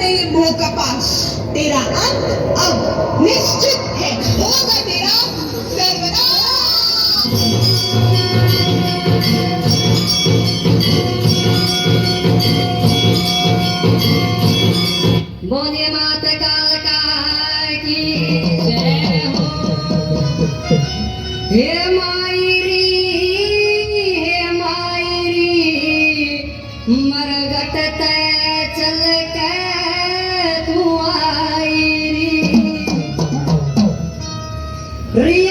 तेरे मुंह का पास, तेरा अंत अब निश्चित है, होगा तेरा सर्वनाश। बोले मात काल का की जय हो। हे मायरी मरगट तय चल के तू आई री